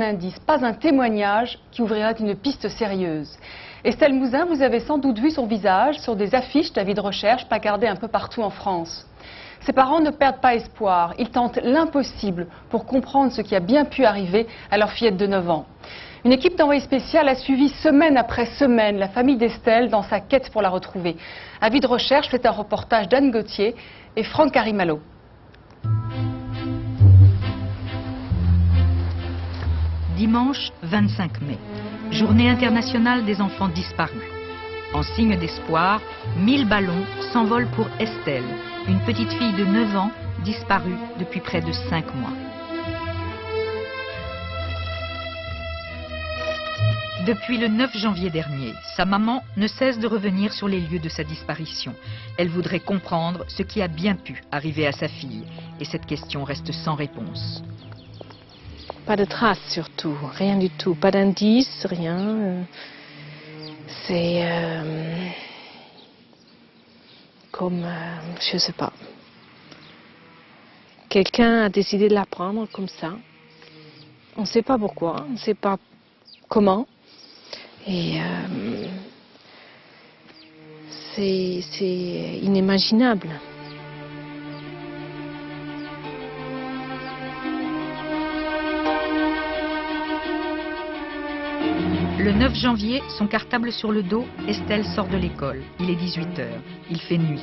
indice, pas un témoignage qui ouvrira une piste sérieuse. Estelle Mouzin, vous avez sans doute vu son visage sur des affiches d'avis de recherche placardées un peu partout en France. Ses parents ne perdent pas espoir, ils tentent l'impossible pour comprendre ce qui a bien pu arriver à leur fillette de 9 ans. Une équipe d'envoyés spécial a suivi semaine après semaine la famille d'Estelle dans sa quête pour la retrouver. Avis de recherche fait un reportage d'Anne Gauthier et Franck Carimalo. Dimanche 25 mai, journée internationale des enfants disparus. En signe d'espoir, 1000 ballons s'envolent pour Estelle, une petite fille de 9 ans disparue depuis près de 5 mois. Depuis le 9 janvier dernier, sa maman ne cesse de revenir sur les lieux de sa disparition. Elle voudrait comprendre ce qui a bien pu arriver à sa fille. Et cette question reste sans réponse. Pas de traces surtout, rien du tout, pas d'indices, rien. C'est comme, je sais pas. Quelqu'un a décidé de la prendre comme ça. On ne sait pas pourquoi, on ne sait pas comment. Et c'est inimaginable. Le 9 janvier, son cartable sur le dos, Estelle sort de l'école. Il est 18 h. Il fait nuit.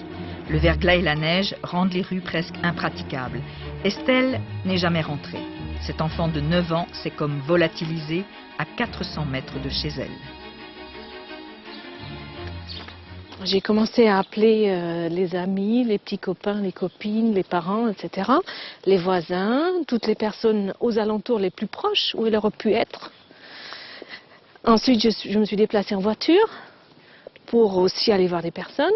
Le verglas et la neige rendent les rues presque impraticables. Estelle n'est jamais rentrée. Cet enfant de 9 ans s'est comme volatilisé à 400 mètres de chez elle. J'ai commencé à appeler les amis, les petits copains, les copines, les parents, etc. Les voisins, toutes les personnes aux alentours les plus proches où elle aurait pu être. Ensuite, je me suis déplacée en voiture pour aussi aller voir des personnes.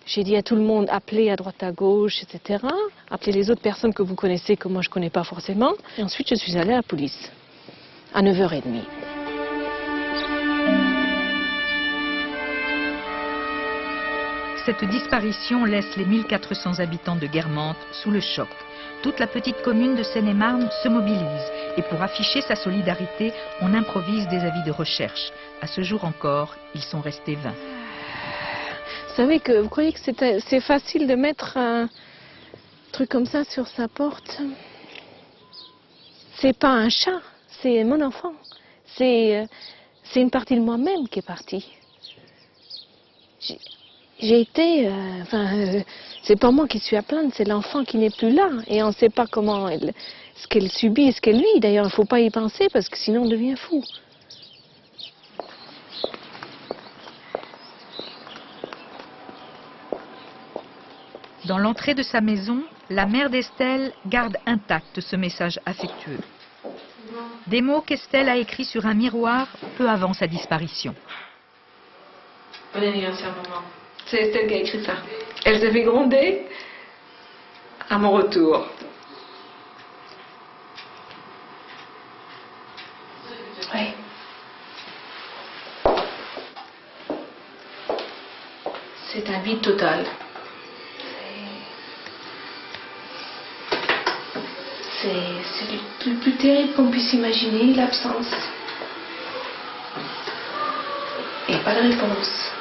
J'ai dit à tout le monde, appelez à droite à gauche, etc. Appelez les autres personnes que vous connaissez, que moi je ne connais pas forcément. Et ensuite, je suis allée à la police, à 9 h 30. Cette disparition laisse les 1400 habitants de Guermantes sous le choc. Toute la petite commune de Seine-et-Marne se mobilise et pour afficher sa solidarité, on improvise des avis de recherche. À ce jour encore, ils sont restés vains. Vous savez que vous croyez que c'est facile de mettre un truc comme ça sur sa porte? C'est pas un chat, c'est mon enfant. C'est une partie de moi-même qui est partie. J'ai été, c'est pas moi qui suis à plaindre, c'est l'enfant qui n'est plus là. Et on ne sait pas comment ce qu'elle subit et ce qu'elle vit. D'ailleurs, il ne faut pas y penser parce que sinon on devient fou. Dans l'entrée de sa maison, la mère d'Estelle garde intact ce message affectueux. Des mots qu'Estelle a écrits sur un miroir peu avant sa disparition. Bon anniversaire, maman. C'est Estelle qui a écrit ça. Elle se fait gronder à mon retour. Oui. C'est un vide total. C'est le plus terrible qu'on puisse imaginer, l'absence. Et pas de réponse.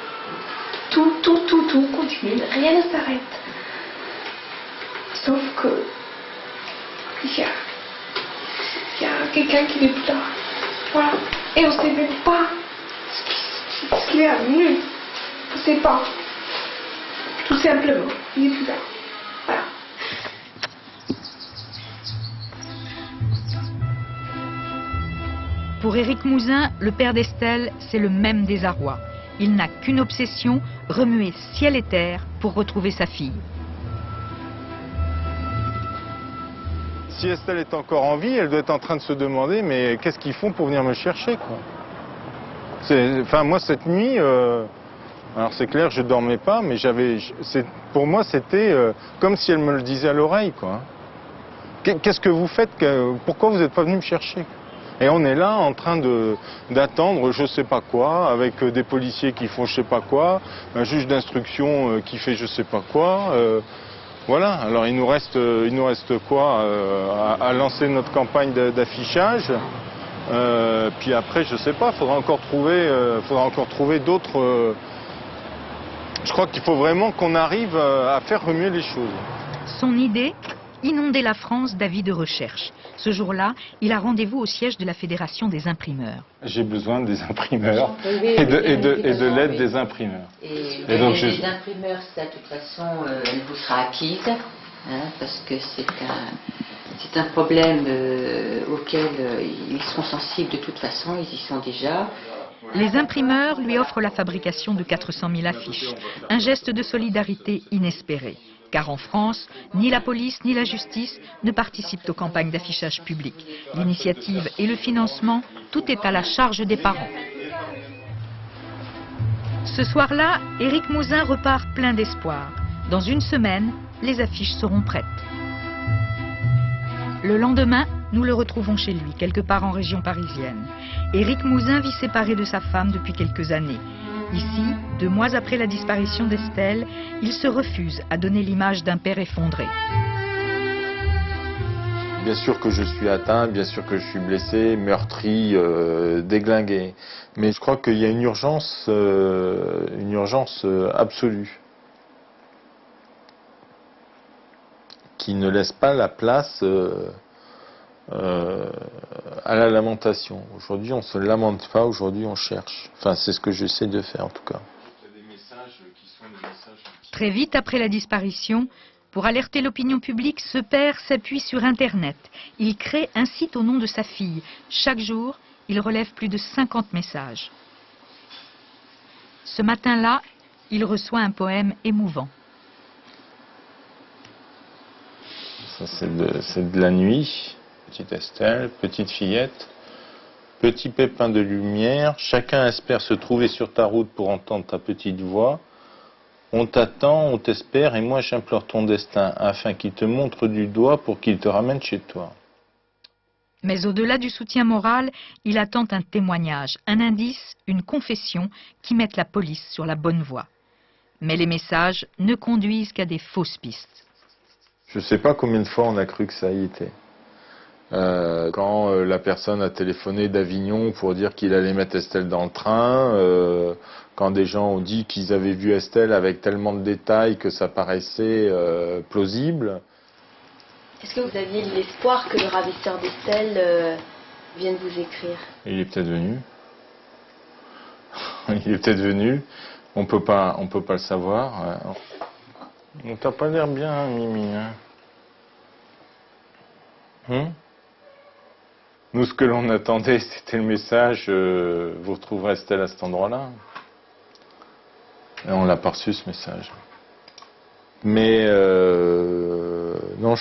Tout continue, rien ne s'arrête. Sauf que il y a quelqu'un qui n'est plus là. Voilà. Et on ne sait même pas ce qui est advenu. On ne sait pas. Tout simplement, il n'est plus là. Voilà. Pour Éric Mouzin, le père d'Estelle, c'est le même désarroi. Il n'a qu'une obsession, remuer ciel et terre pour retrouver sa fille. Si Estelle est encore en vie, elle doit être en train de se demander mais qu'est-ce qu'ils font pour venir me chercher, quoi. Enfin, moi cette nuit, alors c'est clair, je dormais pas, mais pour moi c'était comme si elle me le disait à l'oreille, quoi. Qu'est-ce que vous faites? Pourquoi vous n'êtes pas venu me chercher? Et on est là en train d'attendre je sais pas quoi, avec des policiers qui font je sais pas quoi, un juge d'instruction qui fait je sais pas quoi. Voilà, alors il nous reste quoi à lancer notre campagne d'affichage. Puis après, je sais pas, faudra encore trouver d'autres. Je crois qu'il faut vraiment qu'on arrive à faire remuer les choses. Son idée, inonder la France d'avis de recherche. Ce jour-là, il a rendez-vous au siège de la Fédération des imprimeurs. J'ai besoin des imprimeurs et de l'aide des imprimeurs. Et donc, les imprimeurs, ça, de toute façon, elle vous sera acquise, hein, parce que c'est un problème auquel ils seront sensibles de toute façon, ils y sont déjà. Les imprimeurs lui offrent la fabrication de 400 000 affiches, un geste de solidarité inespéré. Car en France, ni la police ni la justice ne participent aux campagnes d'affichage public. L'initiative et le financement, tout est à la charge des parents. Ce soir-là, Éric Mouzin repart plein d'espoir. Dans une semaine, les affiches seront prêtes. Le lendemain, nous le retrouvons chez lui, quelque part en région parisienne. Éric Mouzin vit séparé de sa femme depuis quelques années. Ici, 2 mois après la disparition d'Estelle, il se refuse à donner l'image d'un père effondré. Bien sûr que je suis atteint, bien sûr que je suis blessé, meurtri, déglingué. Mais je crois qu'il y a une urgence absolue, qui ne laisse pas la place à la lamentation. Aujourd'hui, on ne se lamente pas, aujourd'hui, on cherche. Enfin, c'est ce que j'essaie de faire, en tout cas. Très vite après la disparition, pour alerter l'opinion publique, ce père s'appuie sur Internet. Il crée un site au nom de sa fille. Chaque jour, il relève plus de 50 messages. Ce matin-là, il reçoit un poème émouvant. Ça, c'est de la nuit. Petite Estelle, petite fillette, petit pépin de lumière, chacun espère se trouver sur ta route pour entendre ta petite voix. On t'attend, on t'espère, et moi j'implore ton destin, afin qu'il te montre du doigt pour qu'il te ramène chez toi. Mais au-delà du soutien moral, il attend un témoignage, un indice, une confession qui mette la police sur la bonne voie. Mais les messages ne conduisent qu'à des fausses pistes. Je ne sais pas combien de fois on a cru que ça y était. Quand la personne a téléphoné d'Avignon pour dire qu'il allait mettre Estelle dans le train, quand des gens ont dit qu'ils avaient vu Estelle avec tellement de détails que ça paraissait plausible. Est-ce que vous aviez l'espoir que le ravisseur d'Estelle vienne vous écrire? Il est peut-être venu. Il est peut-être venu. On peut pas le savoir. On t'a pas l'air bien, hein, Mimi. Hein? Nous, ce que l'on attendait, c'était le message vous retrouverez Estelle à cet endroit-là. Et on l'a pas reçu, ce message. Mais non,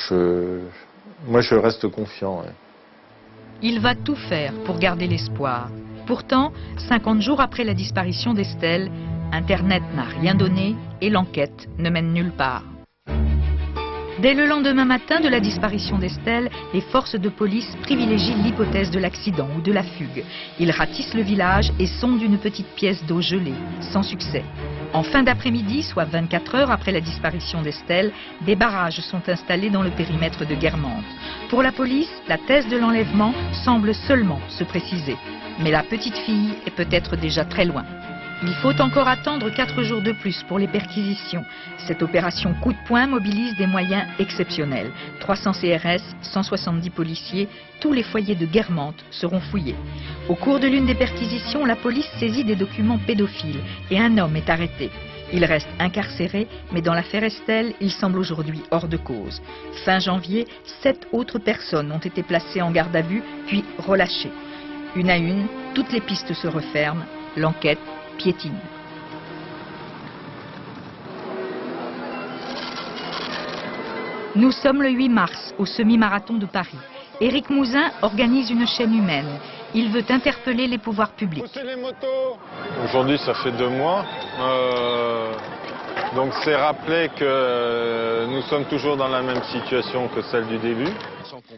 moi, je reste confiant. Ouais. Il va tout faire pour garder l'espoir. Pourtant, 50 jours après la disparition d'Estelle, Internet n'a rien donné et l'enquête ne mène nulle part. Dès le lendemain matin de la disparition d'Estelle, les forces de police privilégient l'hypothèse de l'accident ou de la fugue. Ils ratissent le village et sondent une petite pièce d'eau gelée, sans succès. En fin d'après-midi, soit 24 heures après la disparition d'Estelle, des barrages sont installés dans le périmètre de Guermantes. Pour la police, la thèse de l'enlèvement semble seulement se préciser. Mais la petite fille est peut-être déjà très loin. Il faut encore attendre 4 jours de plus pour les perquisitions. Cette opération coup de poing mobilise des moyens exceptionnels. 300 CRS, 170 policiers, tous les foyers de Guermantes seront fouillés. Au cours de l'une des perquisitions, la police saisit des documents pédophiles et un homme est arrêté. Il reste incarcéré, mais dans l'affaire Estelle, il semble aujourd'hui hors de cause. Fin janvier, 7 autres personnes ont été placées en garde à vue, puis relâchées. Une à une, toutes les pistes se referment, l'enquête piétine. Nous sommes le 8 mars, au semi-marathon de Paris. Éric Mouzin organise une chaîne humaine. Il veut interpeller les pouvoirs publics. Poussez les motos. Aujourd'hui, ça fait 2 mois. Donc c'est rappeler que nous sommes toujours dans la même situation que celle du début.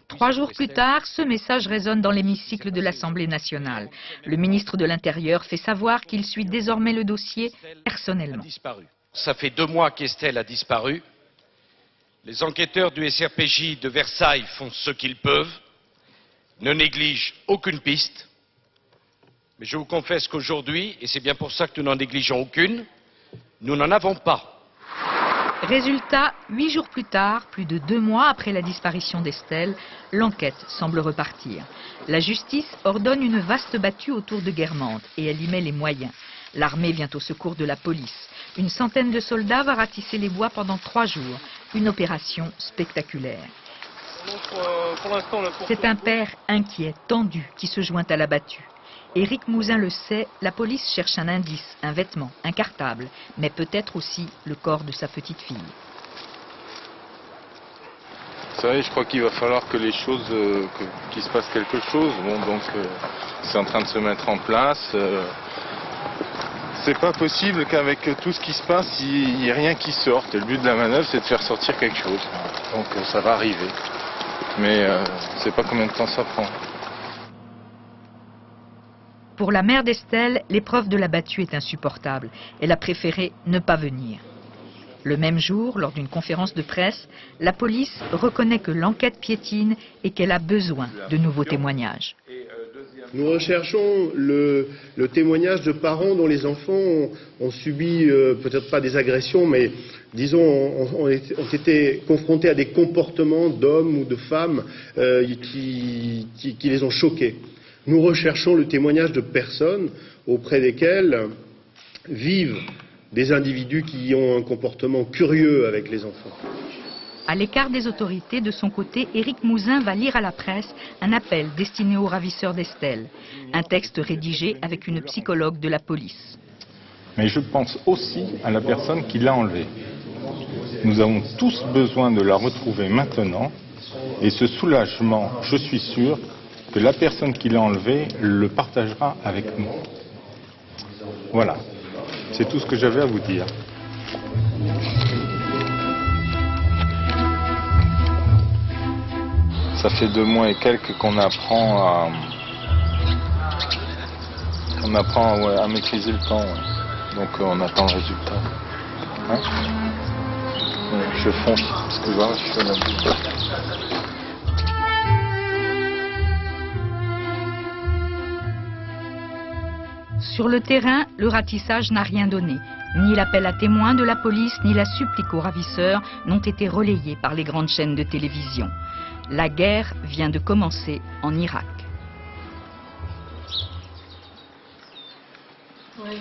3 jours plus tard, ce message résonne dans l'hémicycle de l'Assemblée nationale. Le ministre de l'Intérieur fait savoir qu'il suit désormais le dossier personnellement. Ça fait 2 mois qu'Estelle a disparu. Les enquêteurs du SRPJ de Versailles font ce qu'ils peuvent, ne négligent aucune piste. Mais je vous confesse qu'aujourd'hui, et c'est bien pour ça que nous n'en négligeons aucune, nous n'en avons pas. Résultat, 8 jours plus tard, plus de 2 mois après la disparition d'Estelle, l'enquête semble repartir. La justice ordonne une vaste battue autour de Guermantes et elle y met les moyens. L'armée vient au secours de la police. Une centaine de soldats va ratisser les bois pendant 3 jours. Une opération spectaculaire. C'est un père inquiet, tendu, qui se joint à la battue. Éric Mouzin le sait, la police cherche un indice, un vêtement, un cartable, mais peut-être aussi le corps de sa petite fille. Vous savez, je crois qu'il va falloir que les choses, qu'il se passe quelque chose. Bon, donc c'est en train de se mettre en place. C'est pas possible qu'avec tout ce qui se passe, il n'y ait rien qui sorte. Et le but de la manœuvre, c'est de faire sortir quelque chose. Donc ça va arriver. Mais je ne sais pas combien de temps ça prend. Pour la mère d'Estelle, l'épreuve de la battue est insupportable. Elle a préféré ne pas venir. Le même jour, lors d'une conférence de presse, la police reconnaît que l'enquête piétine et qu'elle a besoin de nouveaux témoignages. Nous recherchons le témoignage de parents dont les enfants ont subi, peut-être pas des agressions, mais disons, ont été confrontés à des comportements d'hommes ou de femmes qui les ont choqués. Nous recherchons le témoignage de personnes auprès desquelles vivent des individus qui ont un comportement curieux avec les enfants. À l'écart des autorités, de son côté, Éric Mouzin va lire à la presse un appel destiné aux ravisseurs d'Estelle. Un texte rédigé avec une psychologue de la police. Mais je pense aussi à la personne qui l'a enlevée. Nous avons tous besoin de la retrouver maintenant. Et ce soulagement, je suis sûr que la personne qui l'a enlevée le partagera avec nous. Voilà. C'est tout ce que j'avais à vous dire. Ça fait 2 mois et quelques qu'on apprend à maîtriser le temps. Ouais. Donc on attend le résultat. Hein? Je fonce parce que là, je fais la boucle. Sur le terrain, le ratissage n'a rien donné. Ni l'appel à témoins de la police, ni la supplique aux ravisseurs n'ont été relayés par les grandes chaînes de télévision. La guerre vient de commencer en Irak. Oui.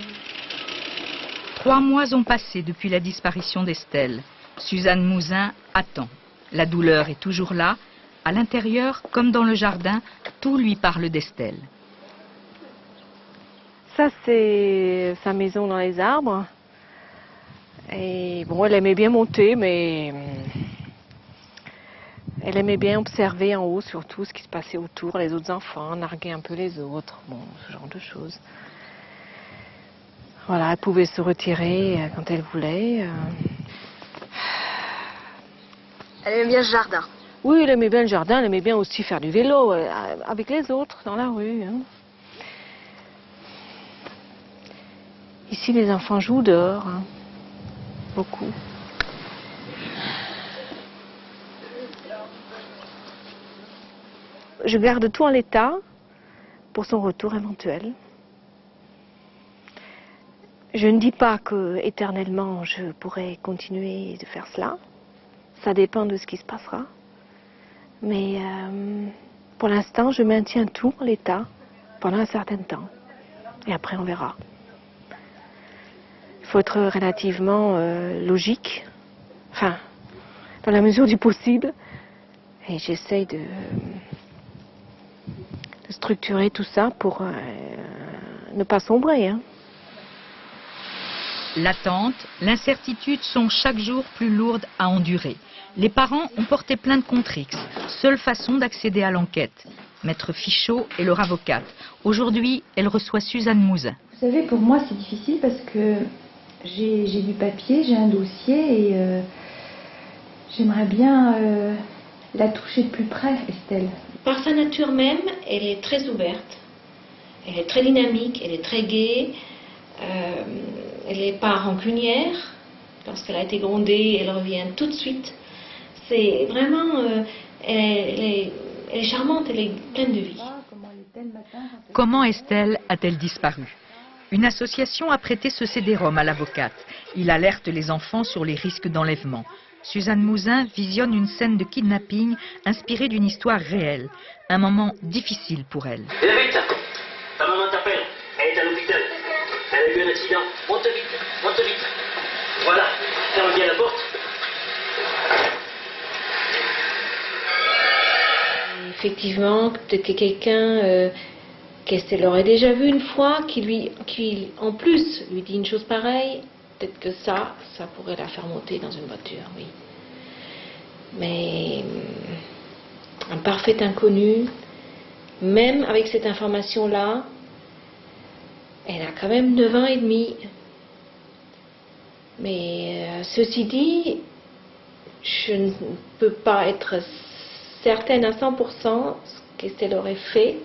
3 mois ont passé depuis la disparition d'Estelle. Suzanne Mouzin attend. La douleur est toujours là. À l'intérieur, comme dans le jardin, tout lui parle d'Estelle. Ça, c'est sa maison dans les arbres. Et bon, elle aimait bien monter, mais elle aimait bien observer en haut, surtout, ce qui se passait autour, les autres enfants, narguer un peu les autres, bon, ce genre de choses. Voilà, elle pouvait se retirer quand elle voulait. Elle aime bien ce jardin. Oui, elle aimait bien le jardin, elle aimait bien aussi faire du vélo avec les autres dans la rue. Hein. Ici, les enfants jouent dehors, hein. Beaucoup. Je garde tout en l'état pour son retour éventuel. Je ne dis pas que éternellement je pourrai continuer de faire cela. Ça dépend de ce qui se passera. Mais pour l'instant, je maintiens tout en l'état pendant un certain temps. Et après, on verra. Il faut être relativement logique, enfin, dans la mesure du possible. Et j'essaye de structurer tout ça pour ne pas sombrer. Hein. L'attente, l'incertitude sont chaque jour plus lourdes à endurer. Les parents ont porté plainte contre X, seule façon d'accéder à l'enquête. Maître Fichot est leur avocate. Aujourd'hui, elle reçoit Suzanne Mouzin. Vous savez, pour moi, c'est difficile parce que j'ai du papier, j'ai un dossier et j'aimerais bien la toucher de plus près, Estelle. Par sa nature même, elle est très ouverte, elle est très dynamique, elle est très gaie, elle n'est pas rancunière. Lorsqu'elle a été grondée, elle revient tout de suite. C'est vraiment, elle est charmante, elle est pleine de vie. Comment Estelle a-t-elle disparu? Une association a prêté ce CD-ROM à l'avocate. Il alerte les enfants sur les risques d'enlèvement. Suzanne Mouzin visionne une scène de kidnapping inspirée d'une histoire réelle. Un moment difficile pour elle. Viens vite, ta maman t'appelle, elle est à l'hôpital. Elle a eu un accident. Monte vite. Voilà, ferme bien la porte. Effectivement, peut-être que quelqu'un qu'Estelle aurait déjà vu une fois, qui en plus lui dit une chose pareille, peut-être que ça pourrait la faire monter dans une voiture, oui. Mais un parfait inconnu, même avec cette information-là, elle a quand même 9 ans et demi. Mais ceci dit, je ne peux pas être certaine à 100% ce qu'Estelle aurait fait,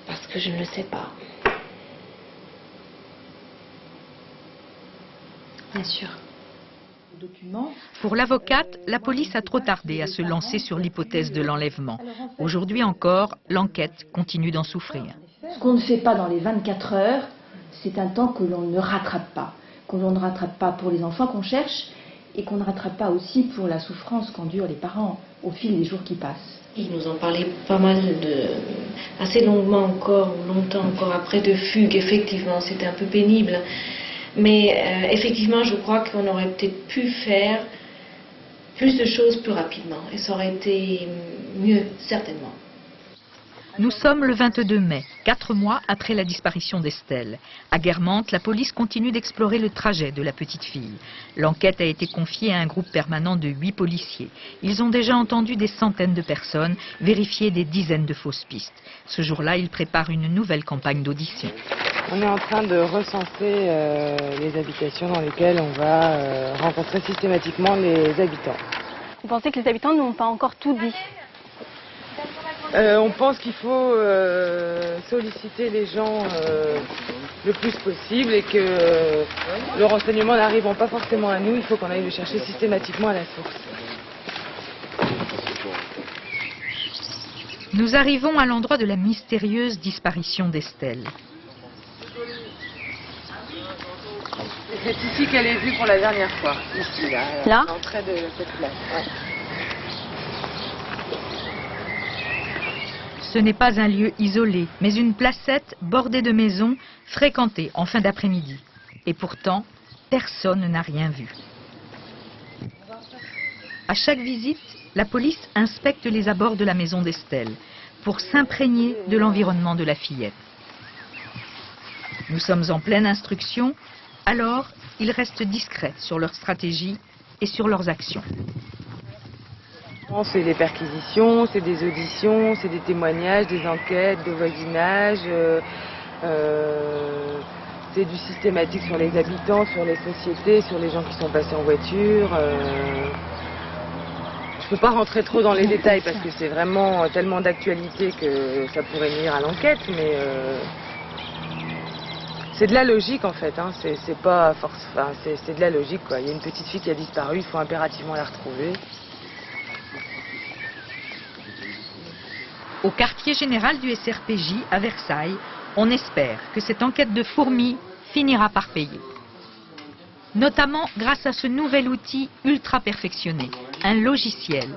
parce que je ne le sais pas. Bien sûr. Pour l'avocate, la police a trop tardé à se lancer sur l'hypothèse de l'enlèvement. Aujourd'hui encore, l'enquête continue d'en souffrir. Ce qu'on ne fait pas dans les 24 heures, c'est un temps que l'on ne rattrape pas. Que l'on ne rattrape pas pour les enfants qu'on cherche et qu'on ne rattrape pas aussi pour la souffrance qu'endurent les parents au fil des jours qui passent. Ils nous ont parlé pas mal assez longuement encore, longtemps encore après de fugue. Effectivement, c'était un peu pénible. Mais effectivement, je crois qu'on aurait peut-être pu faire plus de choses plus rapidement. Et ça aurait été mieux, certainement. Nous sommes le 22 mai, 4 mois après la disparition d'Estelle. À Guermantes, la police continue d'explorer le trajet de la petite fille. L'enquête a été confiée à un groupe permanent de 8 policiers. Ils ont déjà entendu des centaines de personnes, vérifié des dizaines de fausses pistes. Ce jour-là, ils préparent une nouvelle campagne d'audition. On est en train de recenser les habitations dans lesquelles on va rencontrer systématiquement les habitants. Vous pensez que les habitants n'ont pas encore tout dit? On pense qu'il faut solliciter les gens le plus possible et que le renseignement n'arrivant pas forcément à nous, il faut qu'on aille le chercher systématiquement à la source. Nous arrivons à l'endroit de la mystérieuse disparition d'Estelle. C'est ici qu'elle est vue pour la dernière fois, ici, là, à l'entrée de cette place. Ouais. Ce n'est pas un lieu isolé, mais une placette bordée de maisons, fréquentée en fin d'après-midi. Et pourtant, personne n'a rien vu. À chaque visite, la police inspecte les abords de la maison d'Estelle pour s'imprégner de l'environnement de la fillette. Nous sommes en pleine instruction, alors ils restent discrets sur leur stratégie et sur leurs actions. C'est des perquisitions, c'est des auditions, c'est des témoignages, des enquêtes de voisinage, c'est du systématique sur les habitants, sur les sociétés, sur les gens qui sont passés en voiture. Je ne peux pas rentrer trop dans les détails parce que c'est vraiment tellement d'actualité que ça pourrait nuire à l'enquête, mais c'est de la logique en fait, hein. C'est pas force, enfin, c'est de la logique quoi. Il y a une petite fille qui a disparu, il faut impérativement la retrouver. Au quartier général du SRPJ à Versailles, on espère que cette enquête de fourmi finira par payer. Notamment grâce à ce nouvel outil ultra perfectionné, un logiciel.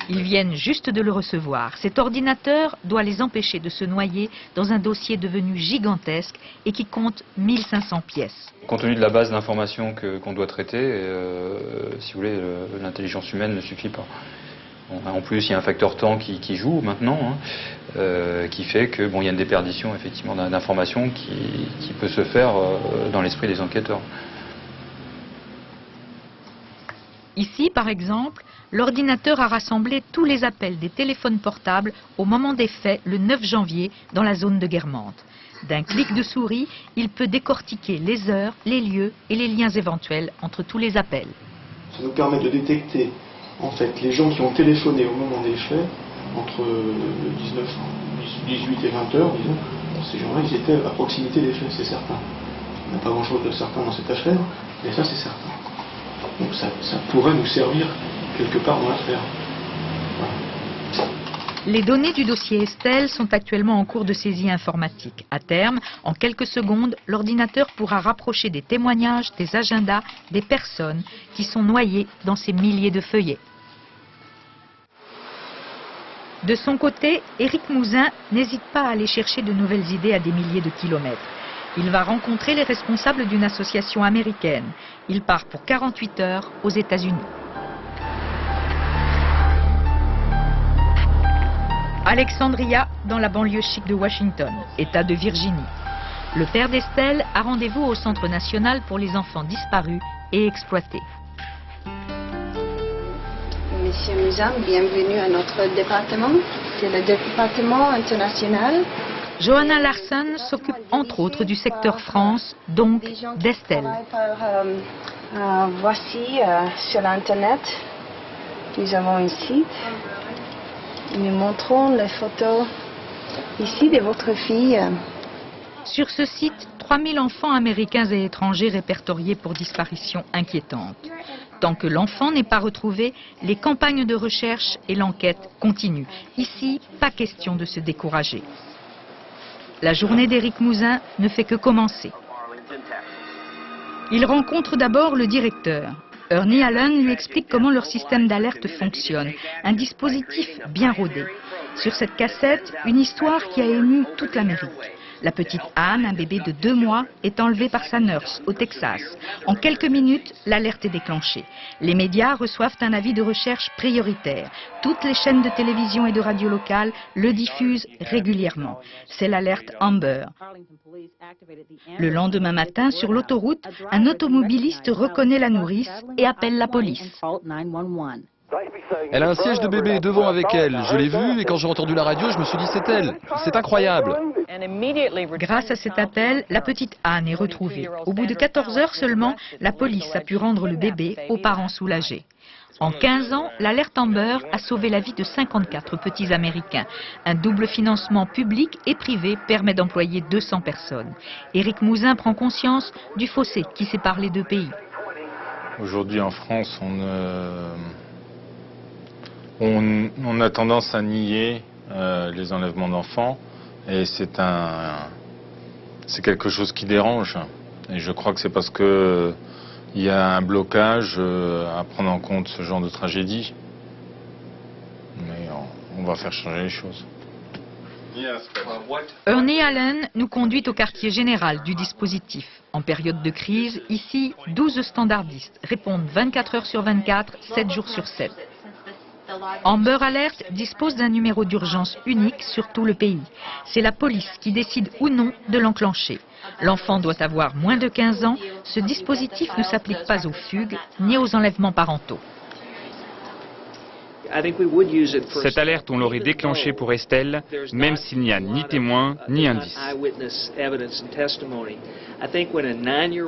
Ils viennent juste de le recevoir. Cet ordinateur doit les empêcher de se noyer dans un dossier devenu gigantesque et qui compte 1500 pièces. Compte tenu de la base d'informations qu'on doit traiter, si vous voulez, l'intelligence humaine ne suffit pas. En plus, il y a un facteur temps qui joue maintenant, hein, qui fait que bon, il y a une déperdition effectivement d'informations qui peut se faire dans l'esprit des enquêteurs. Ici, par exemple, l'ordinateur a rassemblé tous les appels des téléphones portables au moment des faits, le 9 janvier, dans la zone de Guermantes. D'un clic de souris, il peut décortiquer les heures, les lieux et les liens éventuels entre tous les appels. Ça nous permet de détecter en fait les gens qui ont téléphoné au moment des faits, entre 18 et 20 heures, disons. Ces gens-là, ils étaient à proximité des faits, c'est certain. Il n'y a pas grand-chose de certain dans cette affaire, mais ça, c'est certain. Donc ça pourrait nous servir quelque part dans l'affaire. Voilà. Les données du dossier Estelle sont actuellement en cours de saisie informatique. À terme, en quelques secondes, l'ordinateur pourra rapprocher des témoignages, des agendas, des personnes qui sont noyées dans ces milliers de feuillets. De son côté, Éric Mouzin n'hésite pas à aller chercher de nouvelles idées à des milliers de kilomètres. Il va rencontrer les responsables d'une association américaine. Il part pour 48 heures aux États-Unis. Alexandria, dans la banlieue chic de Washington, État de Virginie. Le père d'Estelle a rendez-vous au Centre national pour les enfants disparus et exploités. Monsieur Mouzin, bienvenue à notre département. C'est le département international. Johanna Larson s'occupe entre autres du secteur France, donc d'Estelle. Voici sur Internet, nous avons un site. Nous montrons les photos ici de votre fille. Sur ce site, 3000 enfants américains et étrangers répertoriés pour disparition inquiétante. Tant que l'enfant n'est pas retrouvé, les campagnes de recherche et l'enquête continuent. Ici, pas question de se décourager. La journée d'Éric Mouzin ne fait que commencer. Il rencontre d'abord le directeur. Ernie Allen lui explique comment leur système d'alerte fonctionne, un dispositif bien rodé. Sur cette cassette, une histoire qui a ému toute l'Amérique. La petite Anne, un bébé de 2 mois, est enlevée par sa nurse au Texas. En quelques minutes, l'alerte est déclenchée. Les médias reçoivent un avis de recherche prioritaire. Toutes les chaînes de télévision et de radio locales le diffusent régulièrement. C'est l'alerte Amber. Le lendemain matin, sur l'autoroute, un automobiliste reconnaît la nourrice et appelle la police. Elle a un siège de bébé devant avec elle. Je l'ai vue et quand j'ai entendu la radio, je me suis dit c'est elle. C'est incroyable. Grâce à cet appel, la petite Anne est retrouvée. Au bout de 14 heures seulement, la police a pu rendre le bébé aux parents soulagés. En 15 ans, l'alerte Amber a sauvé la vie de 54 petits Américains. Un double financement public et privé permet d'employer 200 personnes. Éric Mouzin prend conscience du fossé qui sépare les deux pays. Aujourd'hui en France, on a tendance à nier les enlèvements d'enfants et c'est quelque chose qui dérange. Et je crois que c'est parce que il y a un blocage à prendre en compte ce genre de tragédie. Mais on va faire changer les choses. Ernie Allen nous conduit au quartier général du dispositif. En période de crise, ici, 12 standardistes répondent 24 heures sur 24, 7 jours sur 7. Amber Alert dispose d'un numéro d'urgence unique sur tout le pays. C'est la police qui décide ou non de l'enclencher. L'enfant doit avoir moins de 15 ans. Ce dispositif ne s'applique pas aux fugues ni aux enlèvements parentaux. Cette alerte, on l'aurait déclenchée pour Estelle, même s'il n'y a ni témoin ni indice.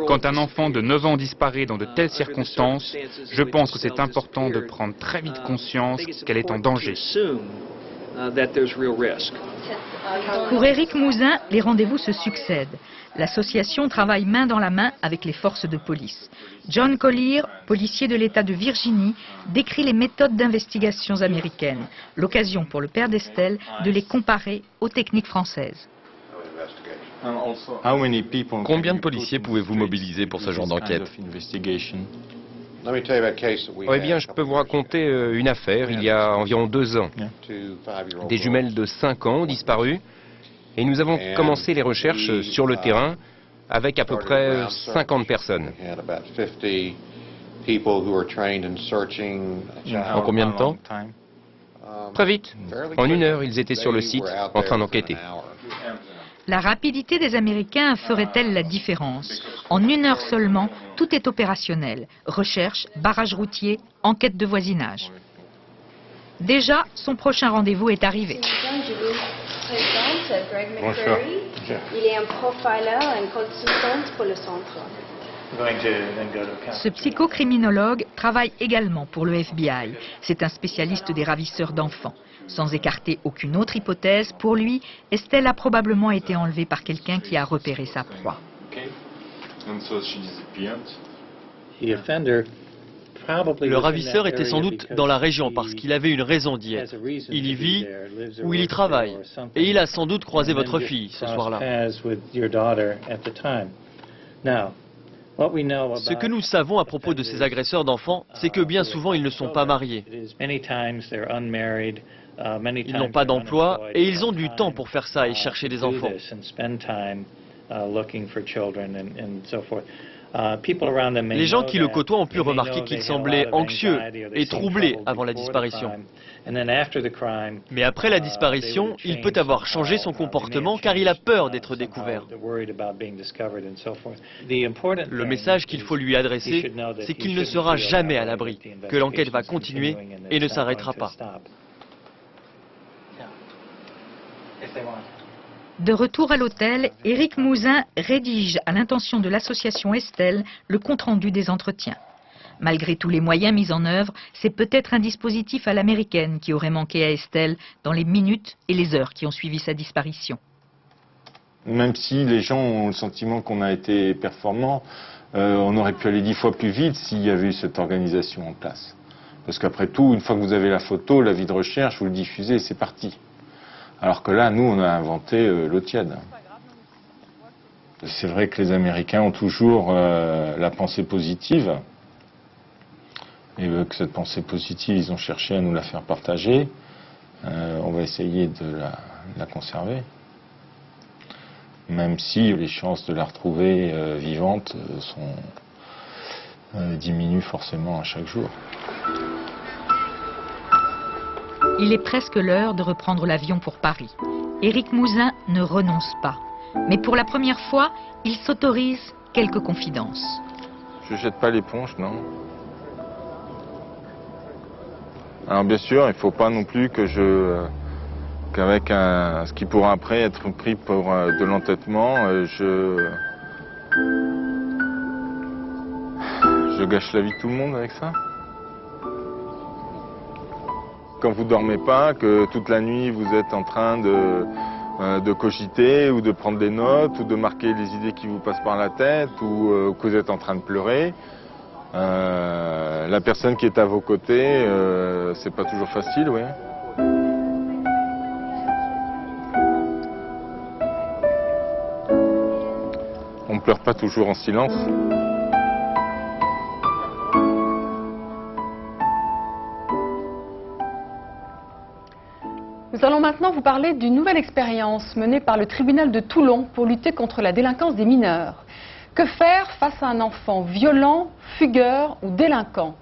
Quand un enfant de 9 ans disparaît dans de telles circonstances, je pense que c'est important de prendre très vite conscience qu'elle est en danger. Pour Éric Mouzin, les rendez-vous se succèdent. L'association travaille main dans la main avec les forces de police. John Collier, policier de l'État de Virginie, décrit les méthodes d'investigation américaines. L'occasion pour le père d'Estelle de les comparer aux techniques françaises. Combien de policiers pouvez-vous mobiliser pour ce genre d'enquête? Eh bien, je peux vous raconter une affaire il y a environ 2 ans. Des jumelles de 5 ans ont disparu et nous avons commencé les recherches sur le terrain avec à peu près 50 personnes. En combien de temps? Très vite. En 1 heure, ils étaient sur le site en train d'enquêter. La rapidité des Américains ferait-elle la différence? En 1 heure seulement, tout est opérationnel. Recherche, barrage routier, enquête de voisinage. Déjà, son prochain rendez-vous est arrivé. Bonjour. Il est un profiler, un consultant pour le centre. Ce psychocriminologue travaille également pour le FBI. C'est un spécialiste des ravisseurs d'enfants. Sans écarter aucune autre hypothèse, pour lui, Estelle a probablement été enlevée par quelqu'un qui a repéré sa proie. Le ravisseur était sans doute dans la région parce qu'il avait une raison d'y être. Il y vit ou il y travaille. Et il a sans doute croisé votre fille ce soir-là. Ce que nous savons à propos de ces agresseurs d'enfants, c'est que bien souvent ils ne sont pas mariés. Ils n'ont pas d'emploi et ils ont du temps pour faire ça et chercher des enfants. Les gens qui le côtoient ont pu remarquer qu'il semblait anxieux et troublé avant la disparition. Mais après la disparition, il peut avoir changé son comportement car il a peur d'être découvert. Le message qu'il faut lui adresser, c'est qu'il ne sera jamais à l'abri, que l'enquête va continuer et ne s'arrêtera pas. De retour à l'hôtel, Éric Mouzin rédige à l'intention de l'association Estelle le compte-rendu des entretiens. Malgré tous les moyens mis en œuvre, c'est peut-être un dispositif à l'américaine qui aurait manqué à Estelle dans les minutes et les heures qui ont suivi sa disparition. Même si les gens ont le sentiment qu'on a été performant, on aurait pu aller 10 fois plus vite s'il y avait eu cette organisation en place. Parce qu'après tout, une fois que vous avez la photo, l'avis de recherche, vous le diffusez et c'est parti. Alors que là, nous, on a inventé l'eau tiède. C'est vrai que les Américains ont toujours la pensée positive. Et que cette pensée positive, ils ont cherché à nous la faire partager. On va essayer de la conserver. Même si les chances de la retrouver vivante diminuent forcément à chaque jour. Il est presque l'heure de reprendre l'avion pour Paris. Éric Mouzin ne renonce pas. Mais pour la première fois, il s'autorise quelques confidences. Je jette pas l'éponge, non. Alors bien sûr, il ne faut pas non plus que qu'avec ce qui pourra après être pris pour de l'entêtement, je gâche la vie de tout le monde avec ça. Quand vous dormez pas, que toute la nuit vous êtes en train de cogiter ou de prendre des notes ou de marquer les idées qui vous passent par la tête ou que vous êtes en train de pleurer, la personne qui est à vos côtés, c'est pas toujours facile, oui. On pleure pas toujours en silence. Nous allons maintenant vous parler d'une nouvelle expérience menée par le tribunal de Toulon pour lutter contre la délinquance des mineurs. Que faire face à un enfant violent, fugueur ou délinquant?